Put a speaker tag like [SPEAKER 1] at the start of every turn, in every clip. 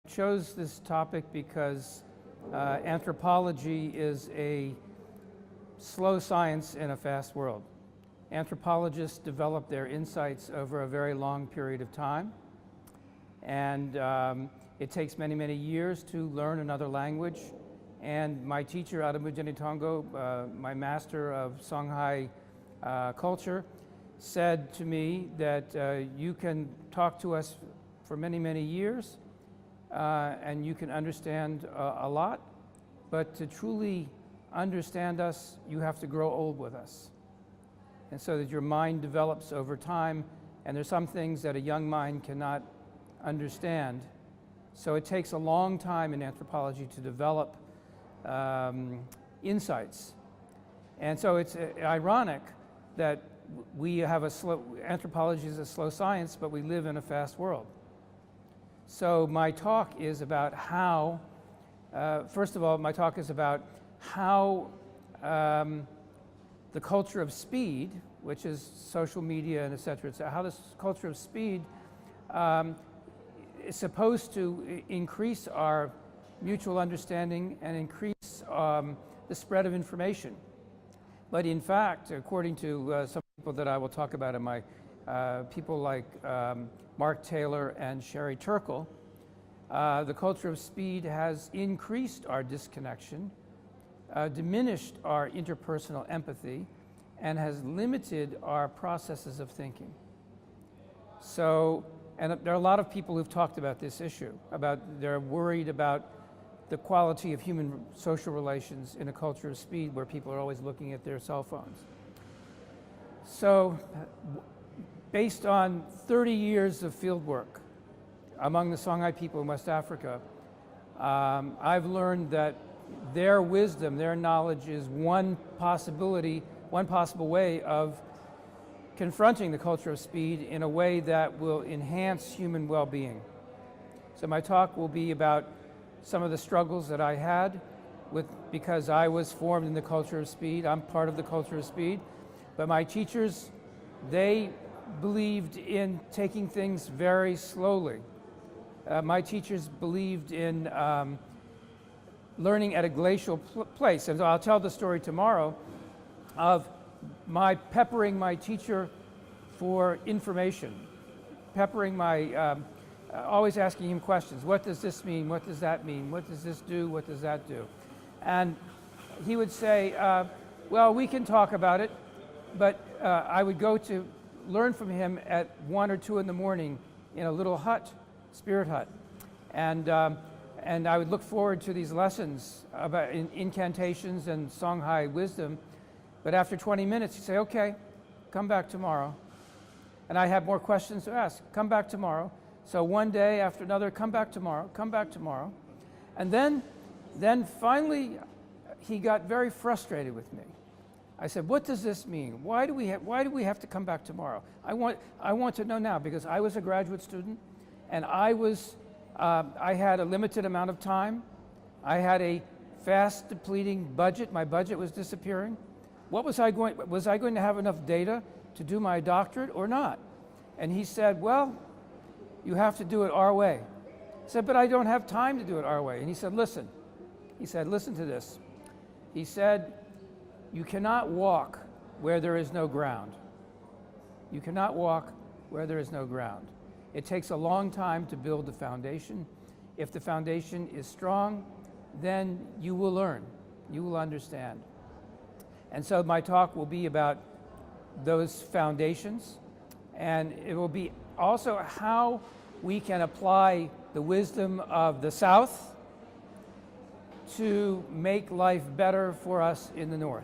[SPEAKER 1] chose this topic because anthropology is a slow science in a fast world. Anthropologists develop their insights over a very long period of time, and it takes many, many years to learn another language. And my teacher, Aramujani Tongo, my master of Songhai culture, said to me that you can talk to us for many, many years, and you can understand a lot, but to truly understand us, you have to grow old with us. And so that your mind develops over time, and there's some things that a young mind cannot understand. So it takes a long time in anthropology to develop insights. And so it's ironic that we have anthropology is a slow science, but we live in a fast world. So my talk is about how, first of all, my talk is about how the culture of speed, which is social media and et cetera, how this culture of speed is supposed to increase our mutual understanding and increase the spread of information. But in fact, according to some people that I will talk about in my, people like Mark Taylor and Sherry Turkle, the culture of speed has increased our disconnection, diminished our interpersonal empathy, and has limited our processes of thinking. So, and there are a lot of people who've talked about this issue, they're worried about the quality of human social relations in a culture of speed where people are always looking at their cell phones. So, based on 30 years of field work among the Songhai people in West Africa, I've learned that their wisdom, their knowledge is one possible way of confronting the culture of speed in a way that will enhance human well-being. So my talk will be about some of the struggles that I had because I was formed in the culture of speed. I'm part of the culture of speed. But my teachers, they believed in taking things very slowly. My teachers believed in learning at a glacial place. And I'll tell the story tomorrow of my peppering my teacher for information, always asking him questions. What does this mean? What does that mean? What does this do? What does that do? And he would say, well, we can talk about it, but I would go to learn from him at 1 or 2 in the morning in a little hut, spirit hut. And I would look forward to these lessons about incantations and Songhai wisdom. But after 20 minutes, he'd say, okay, come back tomorrow. And I have more questions to ask. Come back tomorrow. So one day after another, come back tomorrow, come back tomorrow. And then finally, he got very frustrated with me. I said, what does this mean? Why do we have to come back tomorrow? I want to know now, because I was a graduate student, and I had a limited amount of time. I had a fast depleting budget. My budget was disappearing. Was I going to have enough data to do my doctorate or not? And he said, well, you have to do it our way. I said, but I don't have time to do it our way. And he said, listen. He said, listen to this. He said, you cannot walk where there is no ground. You cannot walk where there is no ground. It takes a long time to build the foundation. If the foundation is strong, then you will learn, you will understand. And so my talk will be about those foundations, and it will be also how we can apply the wisdom of the South to make life better for us in the North.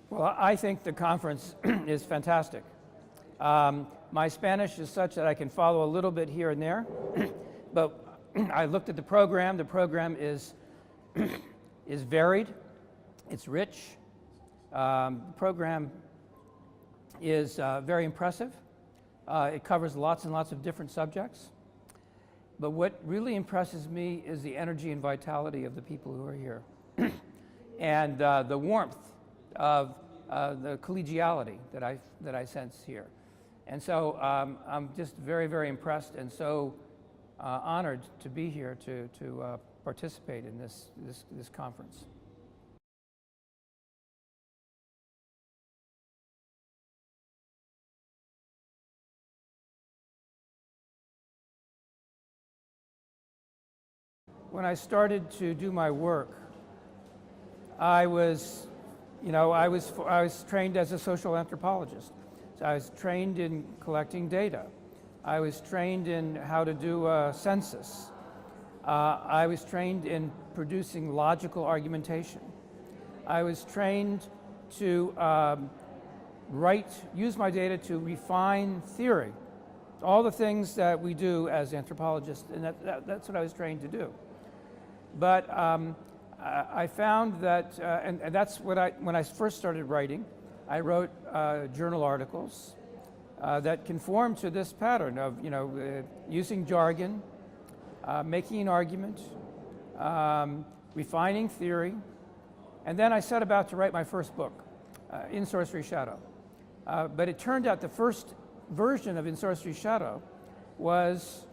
[SPEAKER 1] Well, I think the conference is fantastic. My Spanish is such that I can follow a little bit here and there, but I looked at the program. The program is varied, it's rich. The program is very impressive. It covers lots and lots of different subjects. but what really impresses me is the energy and vitality of the people who are here. And the warmth of the collegiality that I sense here. And so I'm just very, very impressed and so honored to be here to participate in this conference. When I started to do my work, I was trained as a social anthropologist. So I was trained in collecting data. I was trained in how to do a census. I was trained in producing logical argumentation. I was trained to use my data to refine theory. All the things that we do as anthropologists, and that's what I was trained to do. But I found that, and that's what when I first started writing, I wrote journal articles that conform to this pattern of, using jargon, making an argument, refining theory, and then I set about to write my first book, In Sorcery's Shadow. But it turned out the first version of In Sorcery's Shadow was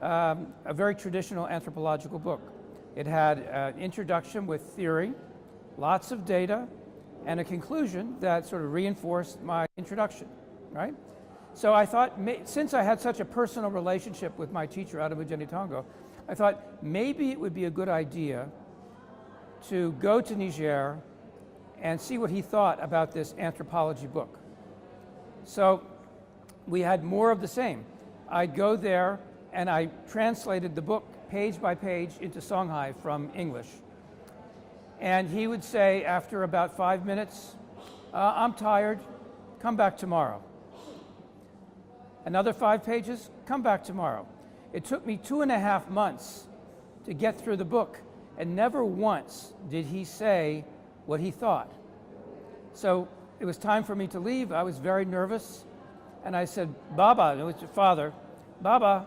[SPEAKER 1] a very traditional anthropological book. It had an introduction with theory, lots of data, and a conclusion that sort of reinforced my introduction, right? So I thought, since I had such a personal relationship with my teacher, Adamujeni Tongo, I thought maybe it would be a good idea to go to Niger and see what he thought about this anthropology book. So we had more of the same. I'd go there and I translated the book page by page into Songhai from English. And he would say after about 5 minutes, I'm tired, come back tomorrow. Another 5 pages, come back tomorrow. It took me 2.5 months to get through the book, and never once did he say what he thought. So it was time for me to leave. I was very nervous, and I said, Baba, it was your father, Baba,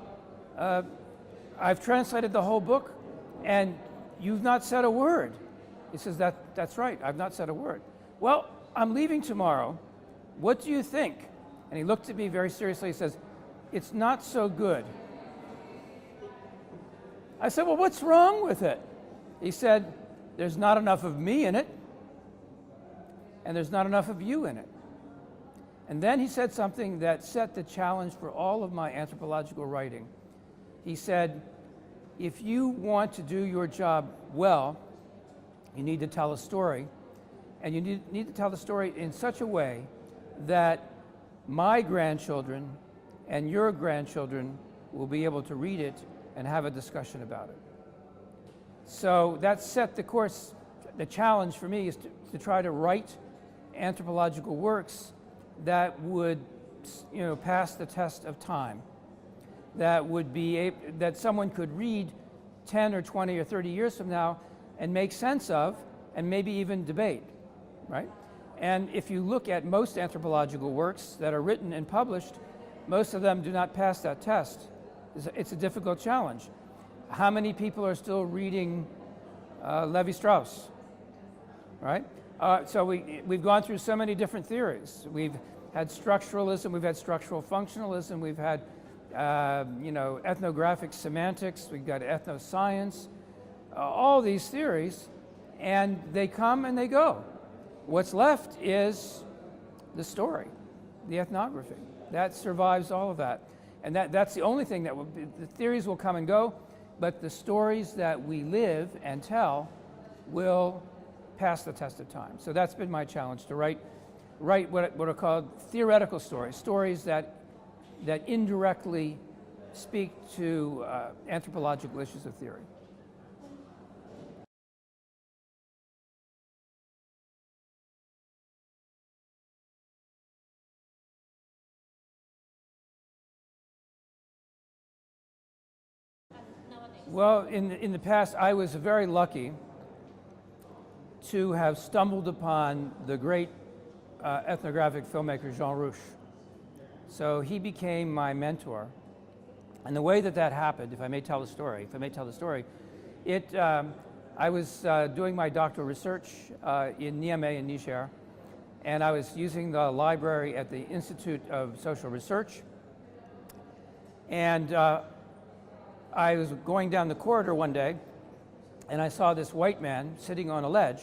[SPEAKER 1] I've translated the whole book, and you've not said a word. He says, that's right, I've not said a word. Well, I'm leaving tomorrow. What do you think? And he looked at me very seriously. He says, it's not so good. I said, well, what's wrong with it? He said, there's not enough of me in it, and there's not enough of you in it. And then he said something that set the challenge for all of my anthropological writing. He said, if you want to do your job well, you need to tell a story, and you need to tell the story in such a way that my grandchildren and your grandchildren will be able to read it and have a discussion about it. So that set the course. The challenge for me is to try to write anthropological works that would, pass the test of time, that would be that someone could read 10 or 20 or 30 years from now and make sense of, and maybe even debate, right? And if you look at most anthropological works that are written and published, most of them do not pass that test. It's a difficult challenge. How many people are still reading Levi-Strauss, right? So we've gone through so many different theories. We've had structuralism, we've had structural functionalism, we've had ethnographic semantics, we've got ethnoscience, all these theories, and they come and they go. What's left is the story, the ethnography. That survives all of that. And that's the only thing that the theories will come and go, but the stories that we live and tell will pass the test of time. So that's been my challenge, to write what are called theoretical stories that indirectly speak to anthropological issues of theory. Well, in the past, I was very lucky to have stumbled upon the great ethnographic filmmaker Jean Rouch. So he became my mentor. And the way that that happened, if I may tell the story, I was doing my doctoral research in Niamey in Niger, and I was using the library at the Institute of Social Research. And I was going down the corridor one day, and I saw this white man sitting on a ledge.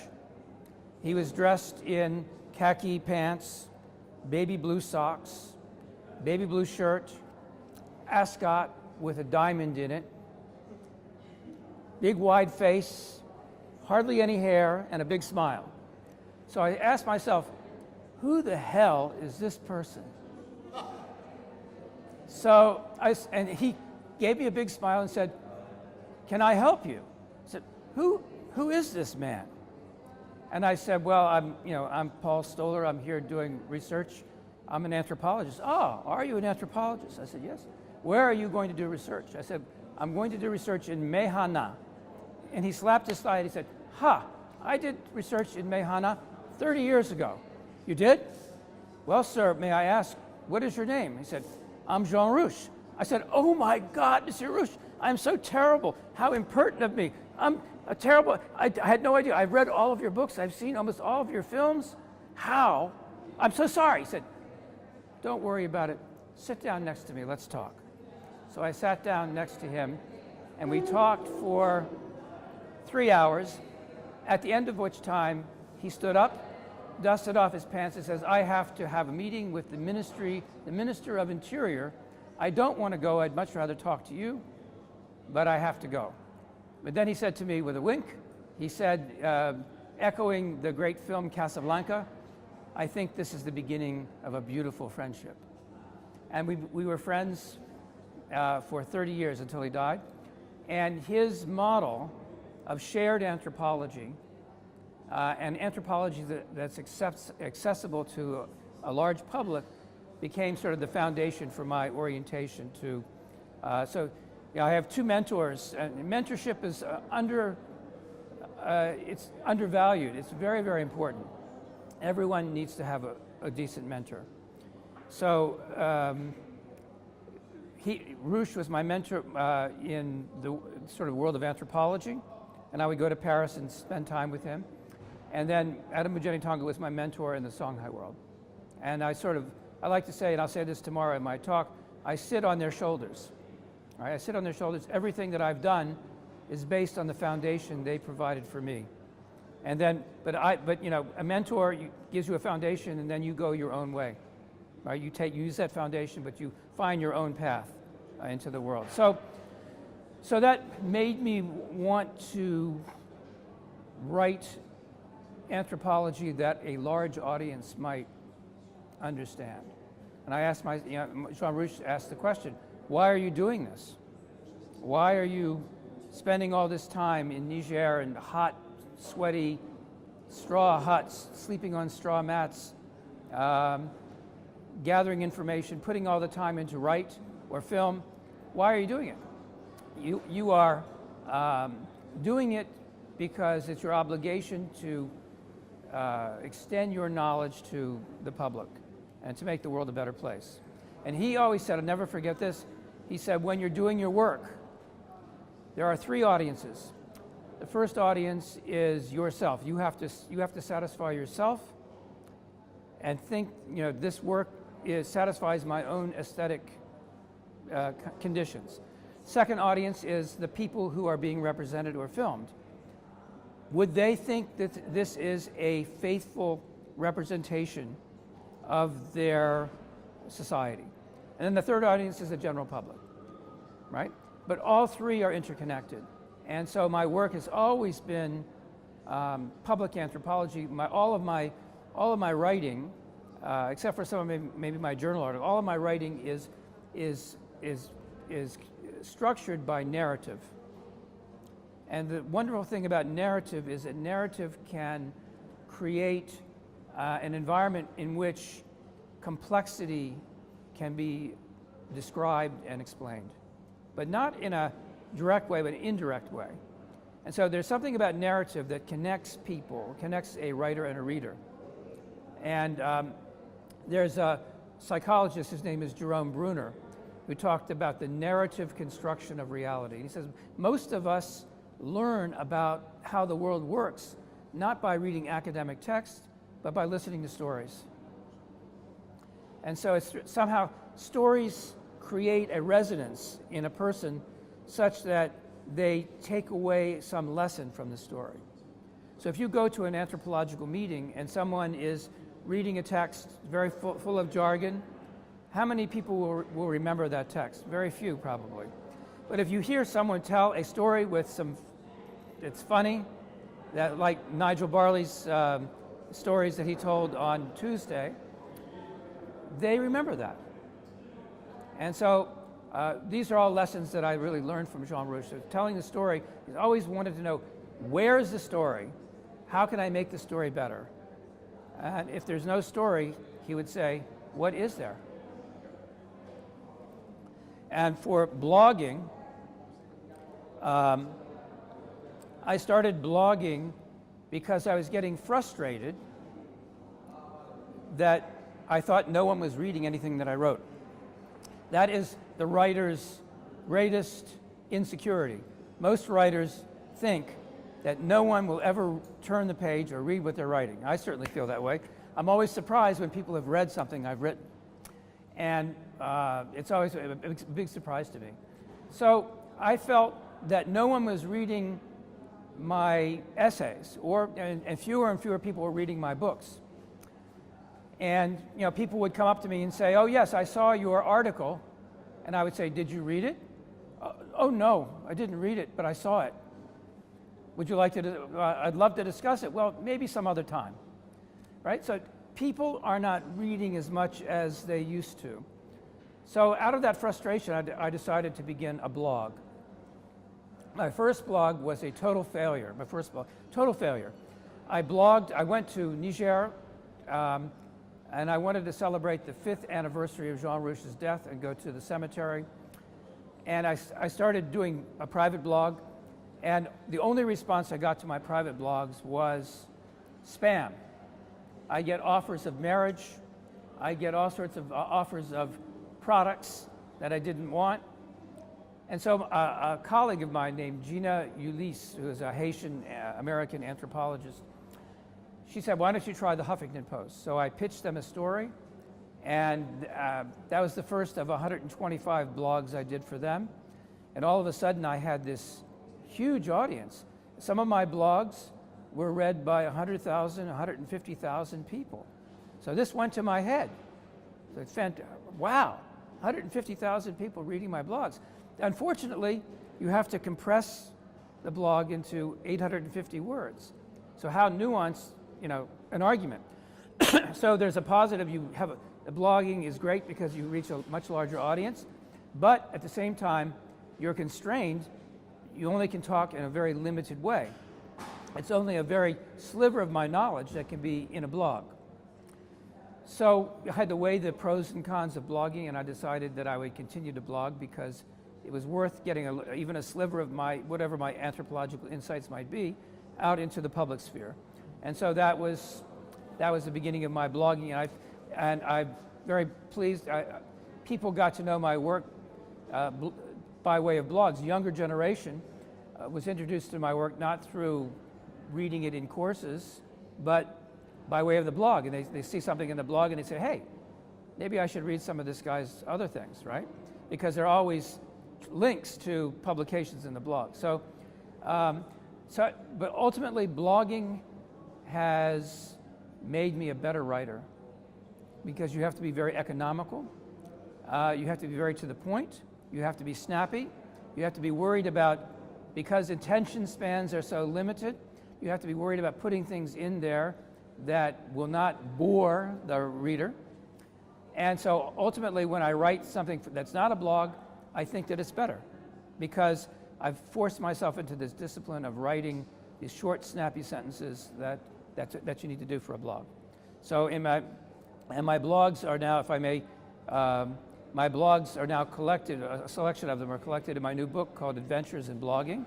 [SPEAKER 1] He was dressed in khaki pants, baby blue socks, baby blue shirt, ascot with a diamond in it, big wide face, hardly any hair, and a big smile. So I asked myself, who the hell is this person? So and he gave me a big smile and said, can I help you? I said, who is this man? And I said, well, I'm Paul Stoller. I'm here doing research. I'm an anthropologist. Oh, are you an anthropologist? I said, yes. Where are you going to do research? I said, I'm going to do research in Mehana. And he slapped his thigh and he said, I did research in Mehana 30 years ago. You did? Well, sir, may I ask, what is your name? He said, I'm Jean Rouche. I said, oh my God, Monsieur Rouche, I'm so terrible. How impertinent of me. I'm a terrible, I had no idea. I've read all of your books. I've seen almost all of your films. How? I'm so sorry. He said, don't worry about it. Sit down next to me. Let's talk. So I sat down next to him, and we talked for 3 hours, at the end of which time he stood up, dusted off his pants, and says, I have to have a meeting with the Minister of Interior. I don't want to go. I'd much rather talk to you, but I have to go. But then he said to me with a wink, he said, echoing the great film Casablanca, I think this is the beginning of a beautiful friendship. And we were friends for 30 years until he died. And his model of shared anthropology, and anthropology that's accessible to a large public, became sort of the foundation for my orientation to. I have two mentors, and mentorship is it's undervalued. It's very, very important. Everyone needs to have a decent mentor. So Rouche was my mentor in the sort of world of anthropology, and I would go to Paris and spend time with him. And then Adam Mujeni Tonga was my mentor in the Songhai world. And I like to say, and I'll say this tomorrow in my talk, I sit on their shoulders. Right? I sit on their shoulders. Everything that I've done is based on the foundation they provided for me. And then, but a mentor gives you a foundation, and then you go your own way. Right? You use that foundation, but you find your own path into the world. So that made me want to write anthropology that a large audience might understand. And I asked Jean Rouche asked the question, why are you doing this? Why are you spending all this time in Niger in hot, sweaty straw huts, sleeping on straw mats, gathering information, putting all the time into write or film? Why are you doing it? You are doing it because it's your obligation to extend your knowledge to the public and to make the world a better place. And he always said, I'll never forget this, he said, when you're doing your work, there are three audiences. The first audience is yourself. You have to satisfy yourself and think, this work satisfies my own aesthetic conditions. Second audience is the people who are being represented or filmed. Would they think that this is a faithful representation of their society? And then the third audience is the general public, right? But all three are interconnected. And so my work has always been public anthropology. All of my writing, except for some of maybe my journal article, all of my writing is structured by narrative. And the wonderful thing about narrative is that narrative can create an environment in which complexity can be described and explained, but not in a direct way, but an indirect way. And so there's something about narrative that connects people, connects a writer and a reader. And there's a psychologist, his name is Jerome Bruner, who talked about the narrative construction of reality. He says, most of us learn about how the world works, not by reading academic text, but by listening to stories. And so it's somehow stories create a resonance in a person such that they take away some lesson from the story. So if you go to an anthropological meeting and someone is reading a text very full of jargon, how many people will remember that text? Very few, probably. But if you hear someone tell a story with it's funny, that like Nigel Barley's stories that he told on Tuesday, they remember that. And so these are all lessons that I really learned from Jean Rouch. So telling the story, he's always wanted to know, where is the story? How can I make the story better? And if there's no story, he would say, what is there? And for blogging, I started blogging because I was getting frustrated that I thought no one was reading anything that I wrote. That is the writer's greatest insecurity. Most writers think that no one will ever turn the page or read what they're writing. I certainly feel that way. I'm always surprised when people have read something I've written. And it's always a big surprise to me. So I felt that no one was reading my essays, and fewer people were reading my books. And people would come up to me and say, oh yes, I saw your article. And I would say, did you read it? Oh no, I didn't read it, but I saw it. Would you like to, I'd love to discuss it. Well, maybe some other time, right? So people are not reading as much as they used to. So out of that frustration, I decided to begin a blog. My first blog was a total failure. My first blog, total failure. I went to Niger, and I wanted to celebrate the 5th anniversary of Jean Rouch's death and go to the cemetery. And I started doing a private blog, and the only response I got to my private blogs was spam. I get offers of marriage. I get all sorts of offers of products that I didn't want. And so a colleague of mine named Gina Ulysse, who is a Haitian American anthropologist, she said, why don't you try the Huffington Post? So I pitched them a story, and that was the first of 125 blogs I did for them. And all of a sudden I had this huge audience. Some of my blogs were read by 100,000, 150,000 people. So this went to my head. So it's fantastic. Wow, 150,000 people reading my blogs. Unfortunately, you have to compress the blog into 850 words. So how nuanced, an argument. So there's a positive, the blogging is great because you reach a much larger audience, but at the same time, you're constrained. You only can talk in a very limited way. It's only a very sliver of my knowledge that can be in a blog. So I had to weigh the pros and cons of blogging, and I decided that I would continue to blog because it was worth getting even a sliver of whatever my anthropological insights might be out into the public sphere. And so that was the beginning of my blogging, and I'm very pleased. People got to know my work by way of blogs. The younger generation was introduced to my work not through reading it in courses, but by way of the blog. And they see something in the blog and they say, hey, maybe I should read some of this guy's other things, right? Because there are always links to publications in the blog. But ultimately, blogging has made me a better writer because you have to be very economical. You have to be very to the point. You have to be snappy. You have to be worried about, because attention spans are so limited, you have to be worried about putting things in there that will not bore the reader. And so ultimately, when I write something that's not a blog, I think that it's better because I've forced myself into this discipline of writing these short, snappy sentences that you need to do for a blog. So my blogs are now, if I may, my blogs are now collected, a selection of them are collected in my new book called Adventures in Blogging.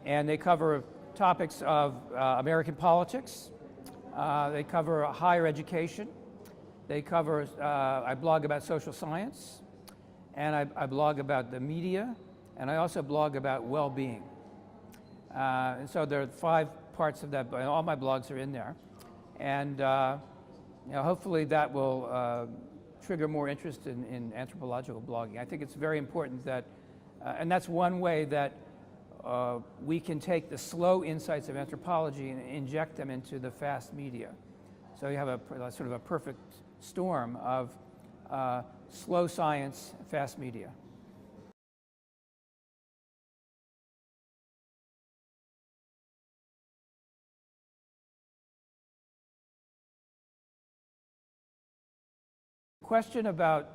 [SPEAKER 1] And they cover topics of American politics. They cover higher education. They cover, I blog about social science, and I blog about the media, and I also blog about well-being. And so there are 5 parts of that, but all my blogs are in there. And you know, hopefully that will trigger more interest in anthropological blogging. I think it's very important that, and that's one way that we can take the slow insights of anthropology and inject them into the fast media. So you have a sort of a perfect storm of slow science, fast media. The question about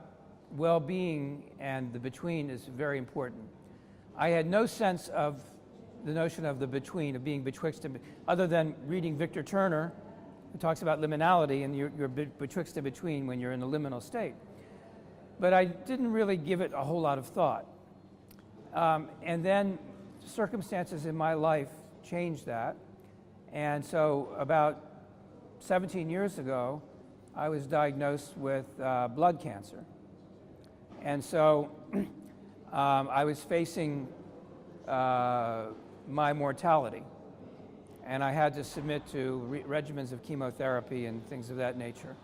[SPEAKER 1] well-being and the between is very important. I had no sense of the notion of the between, of being betwixt and, other than reading Victor Turner, who talks about liminality, and you're betwixt and between when you're in a liminal state. But I didn't really give it a whole lot of thought. And then circumstances in my life changed that. And so about 17 years ago, I was diagnosed with blood cancer. And so I was facing my mortality. And I had to submit to regimens of chemotherapy and things of that nature.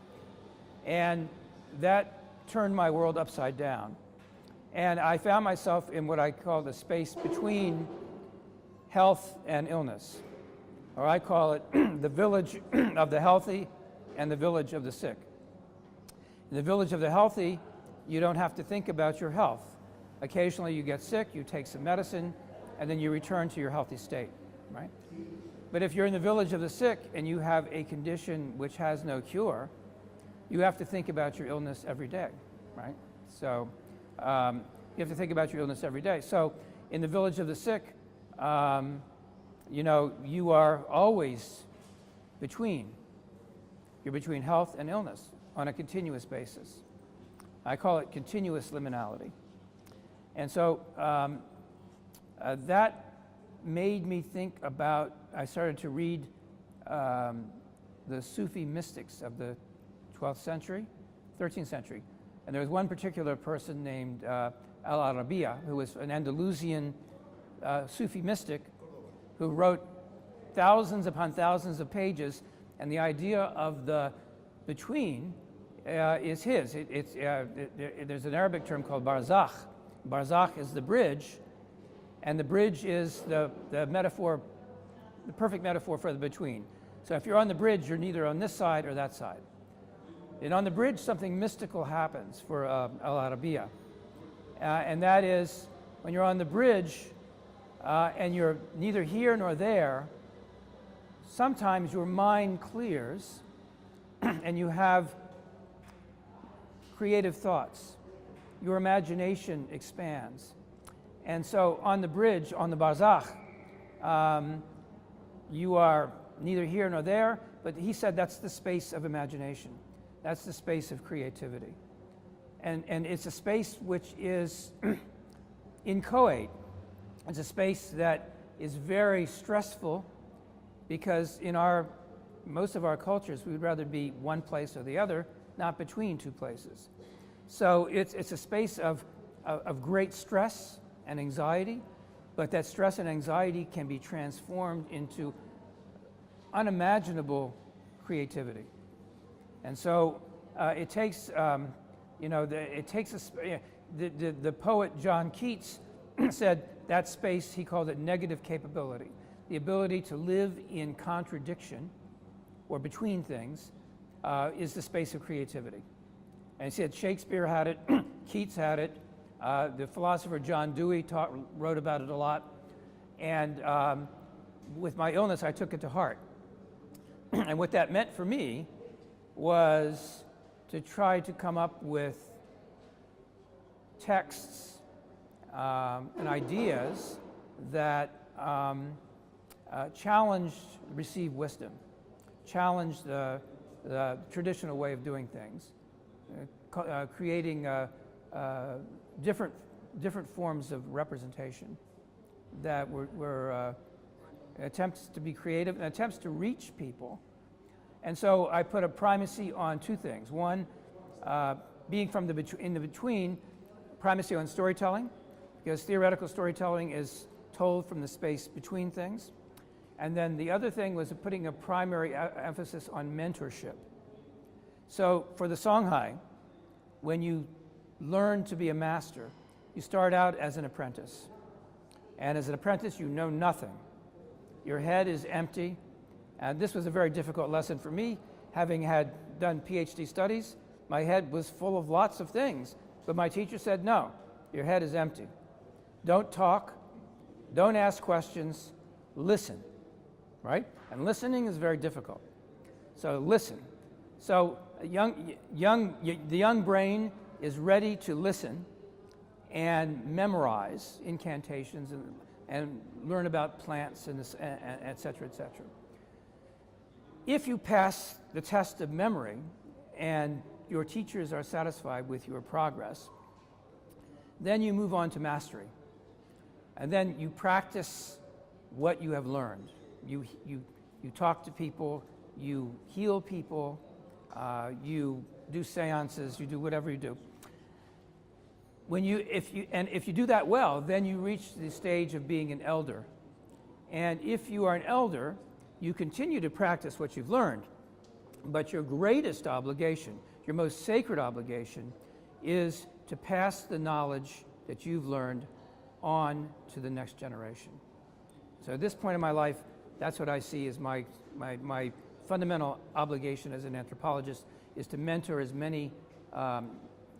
[SPEAKER 1] And that turned my world upside down. And I found myself in what I call the space between health and illness. Or I call it the village of the healthy and the village of the sick. In the village of the healthy, you don't have to think about your health. Occasionally you get sick, you take some medicine, and then you return to your healthy state, right? But if you're in the village of the sick and you have a condition which has no cure, you have to think about your illness every day, right? So you have to think about your illness every day. So in the village of the sick, you know, you are always between. You're between health and illness on a continuous basis. I call it continuous liminality. And so that made me think about, I started to read the Sufi mystics of the 12th century, 13th century. And there was one particular person named Al-Arabiya, who was an Andalusian Sufi mystic who wrote thousands upon thousands of pages, and the idea of the between is his. There's an Arabic term called barzakh. Barzakh is the bridge, and the bridge is the metaphor, the perfect metaphor for the between. So if you're on the bridge, you're neither on this side or that side. And on the bridge, something mystical happens for Al-Arabiya. And that is, when you're on the bridge and you're neither here nor there, sometimes your mind clears and you have creative thoughts. Your imagination expands. And so on the bridge, on the barzakh, you are neither here nor there, but he said that's the space of imagination. That's the space of creativity. And it's a space which is inchoate. It's a space that is very stressful because in most of our cultures, we'd rather be one place or the other, not between two places. So it's a space of great stress and anxiety, but that stress and anxiety can be transformed into unimaginable creativity. And so it takes, you know, the poet John Keats said that space, he called it negative capability. The ability to live in contradiction or between things is the space of creativity. And he said Shakespeare had it, Keats had it, the philosopher John Dewey wrote about it a lot. And with my illness, I took it to heart. And what that meant for me was to try to come up with texts and ideas that challenged received wisdom, challenged the traditional way of doing things, creating different forms of representation that were attempts to be creative and attempts to reach people. And so I put a primacy on two things. One, being from in the between, primacy on storytelling, because theoretical storytelling is told from the space between things. And then the other thing was putting a primary emphasis on mentorship. So for the Songhai, when you learn to be a master, you start out as an apprentice. And as an apprentice, you know nothing. Your head is empty. And this was a very difficult lesson for me. Having done PhD studies, my head was full of lots of things. But my teacher said, no, your head is empty. Don't talk, don't ask questions, listen, right? And listening is very difficult. So listen. So the young brain is ready to listen and memorize incantations and learn about plants and et cetera, et cetera. If you pass the test of memory and your teachers are satisfied with your progress, then you move on to mastery. And then you practice what you have learned. You talk to people, you heal people, you do seances, you do whatever you do. If you do that well, then you reach the stage of being an elder. And if you are an elder, you continue to practice what you've learned, but your greatest obligation, your most sacred obligation, is to pass the knowledge that you've learned on to the next generation. So at this point in my life, that's what I see as my fundamental obligation as an anthropologist, is to mentor as many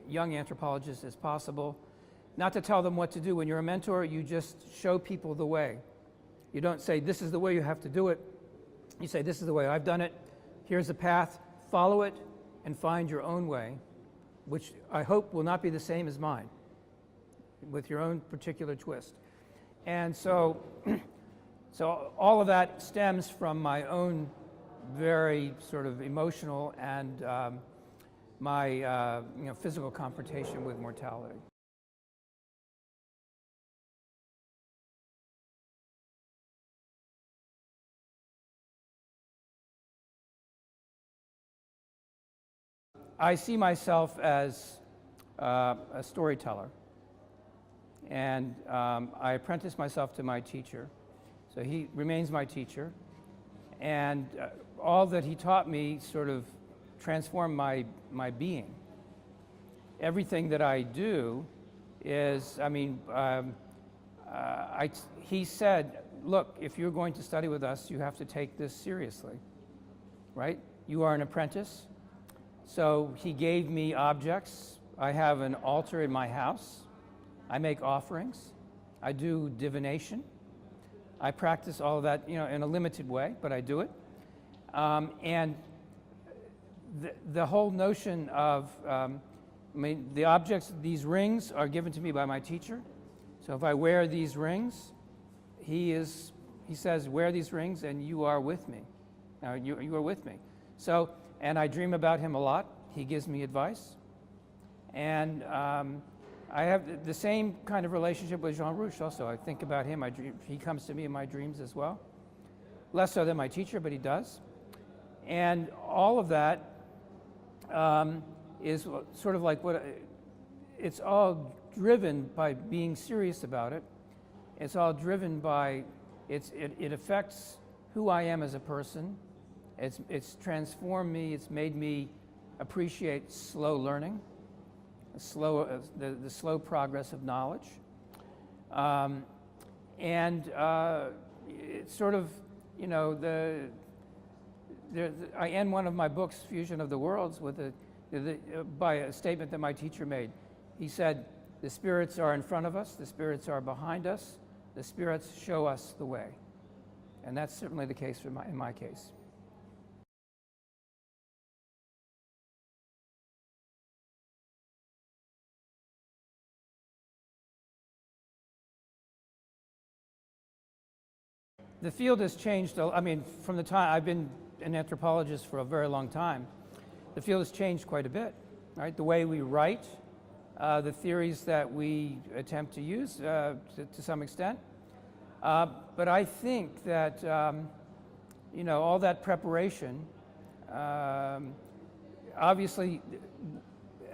[SPEAKER 1] young anthropologists as possible. Not to tell them what to do. When you're a mentor, you just show people the way. You don't say, this is the way you have to do it. You say, this is the way I've done it. Here's the path. Follow it and find your own way, which I hope will not be the same as mine, with your own particular twist. And so all of that stems from my own very sort of emotional and my physical confrontation with mortality. I see myself as a storyteller, and I apprentice myself to my teacher. So he remains my teacher, and all that he taught me sort of transformed my being. Everything that I do is, he said, look, if you're going to study with us, you have to take this seriously, right? You are an apprentice. So he gave me objects. I have an altar in my house. I make offerings. I do divination. I practice all of that, in a limited way, but I do it. And the whole notion of, the objects, these rings are given to me by my teacher. So if I wear these rings, he says, wear these rings and you are with me. Now, you are with me. So, and I dream about him a lot. He gives me advice. And I have the same kind of relationship with Jean Rouch also. I think about him. He comes to me in my dreams as well. Less so than my teacher, but he does. And all of that is sort of like it's all driven by being serious about it. It's all driven by, it affects who I am as a person. It's transformed me. It's made me appreciate slow learning, the slow progress of knowledge. It's sort of, I end one of my books, Fusion of the Worlds, with by a statement that my teacher made. He said, the spirits are in front of us, the spirits are behind us, the spirits show us the way. And that's certainly the case in my case. The field has changed, from the time I've been an anthropologist for a very long time, the field has changed quite a bit, right? The way we write, the theories that we attempt to use to some extent. But I think that, all that preparation, obviously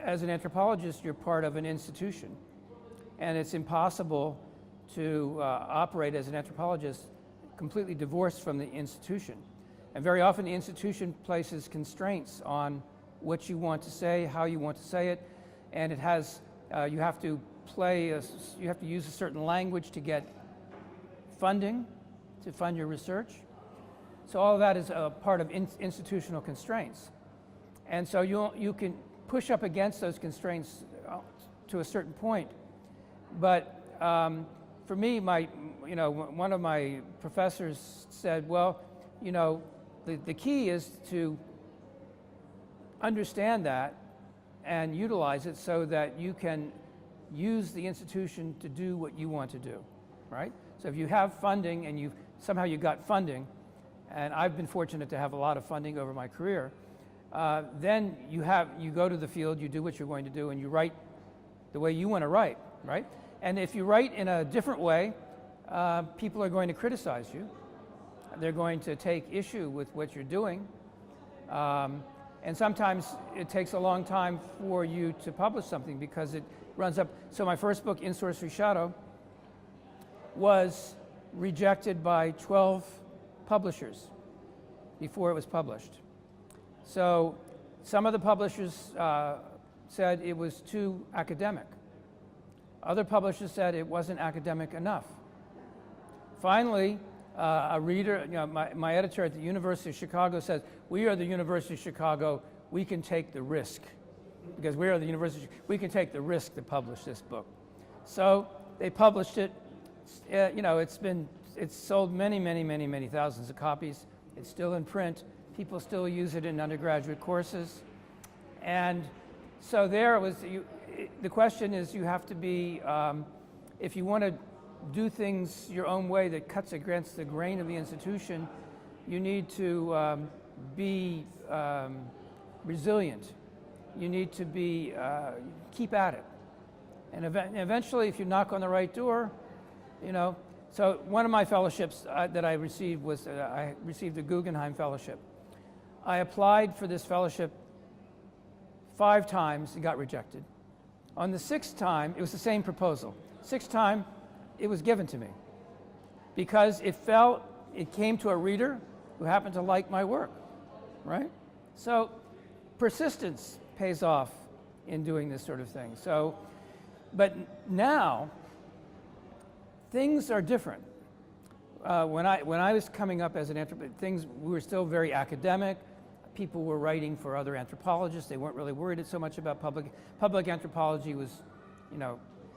[SPEAKER 1] as an anthropologist, you're part of an institution, and it's impossible to operate as an anthropologist completely divorced from the institution. And very often the institution places constraints on what you want to say, how you want to say it, and it has, you have to use a certain language to get funding, to fund your research. So all of that is a part of institutional constraints. And so you can push up against those constraints to a certain point. But for me, one of my professors said, well, the key is to understand that and utilize it so that you can use the institution to do what you want to do, right? So if you have funding and somehow you got funding, and I've been fortunate to have a lot of funding over my career, then you go to the field, you do what you're going to do, and you write the way you want to write, right? And if you write in a different way, people are going to criticize you. They're going to take issue with what you're doing. And sometimes it takes a long time for you to publish something because it runs up. So my first book, In Source Free Shadow, was rejected by 12 publishers before it was published. So some of the publishers said it was too academic. Other publishers said it wasn't academic enough. Finally, a reader, my editor at the University of Chicago says, we are the University of Chicago, we can take the risk. Because we are the university, we can take the risk to publish this book. So they published it. It's sold many thousands of copies. It's still in print. People still use it in undergraduate courses. And so the question is, you have to be, if you want to do things your own way that cuts against the grain of the institution, you need to be resilient. You need to be, keep at it. And eventually, if you knock on the right door, So one of my fellowships that I received was, I received a Guggenheim Fellowship. I applied for this fellowship 5 times and got rejected. On the 6th time, it was the same proposal. 6th time, it was given to me because it came to a reader who happened to like my work, right? So persistence pays off in doing this sort of thing. So, but now things are different. When I was coming up as an anthropologist, we were still very academic. People were writing for other anthropologists. They weren't really worried so much about public anthropology was,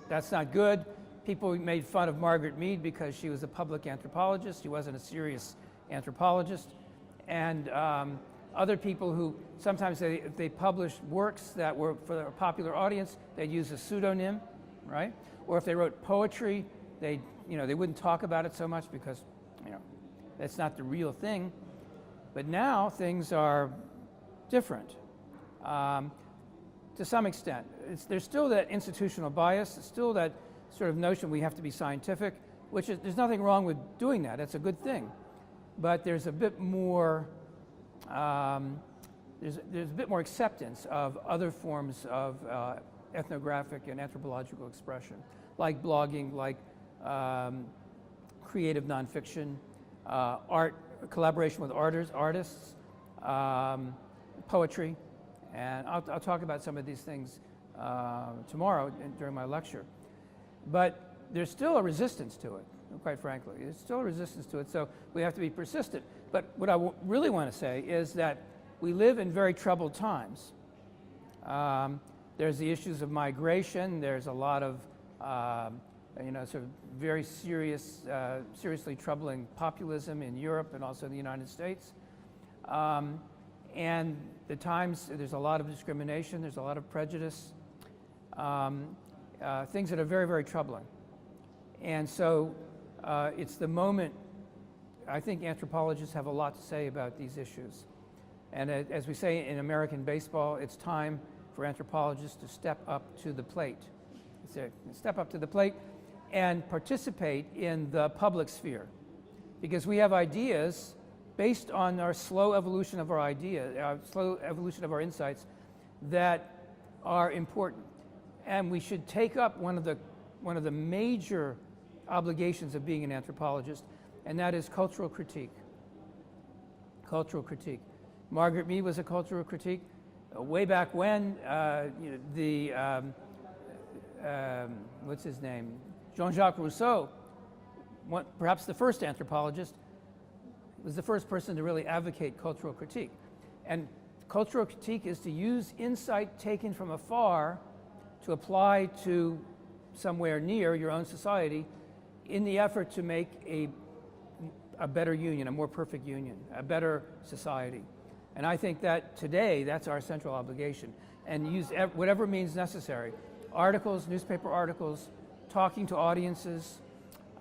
[SPEAKER 1] that's not good. People made fun of Margaret Mead because she was a public anthropologist. She wasn't a serious anthropologist. And other people who sometimes if they published works that were for a popular audience, they'd use a pseudonym, right? Or if they wrote poetry, they wouldn't talk about it so much because, that's not the real thing. But now things are different to some extent. There's still that institutional bias. There's still that sort of notion we have to be scientific, there's nothing wrong with doing that. That's a good thing. But there's a bit more, there's a bit more acceptance of other forms of ethnographic and anthropological expression, like blogging, like creative nonfiction, art, collaboration with artists, poetry, and I'll talk about some of these things tomorrow during my lecture. But there's still a resistance to it, quite frankly. There's still a resistance to it, so we have to be persistent. But what I really want to say is that we live in very troubled times. There's the issues of migration. There's a lot of sort of very seriously troubling populism in Europe and also in the United States. And the times, there's a lot of discrimination, there's a lot of prejudice, things that are very, very troubling. And so it's the moment, I think anthropologists have a lot to say about these issues. And as we say in American baseball, it's time for anthropologists to step up to the plate. Step up to the plate and participate in the public sphere. Because we have ideas based on our slow evolution of our ideas, slow evolution of our insights, that are important. And we should take up one of the major obligations of being an anthropologist, and that is cultural critique. Cultural critique. Margaret Mead was a cultural critique. Way back when, what's his name? Jean-Jacques Rousseau, perhaps the first anthropologist, was the first person to really advocate cultural critique. And cultural critique is to use insight taken from afar to apply to somewhere near your own society in the effort to make a better union, a more perfect union, a better society. And I think that today, that's our central obligation. And use whatever means necessary. Articles, newspaper articles, talking to audiences,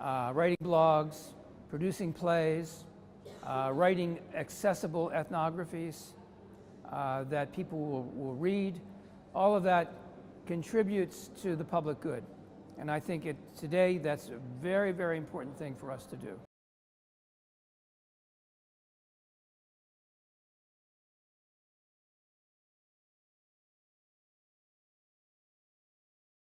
[SPEAKER 1] writing blogs, producing plays, writing accessible ethnographies that people will read. All of that contributes to the public good. And I think today that's a very, very important thing for us to do.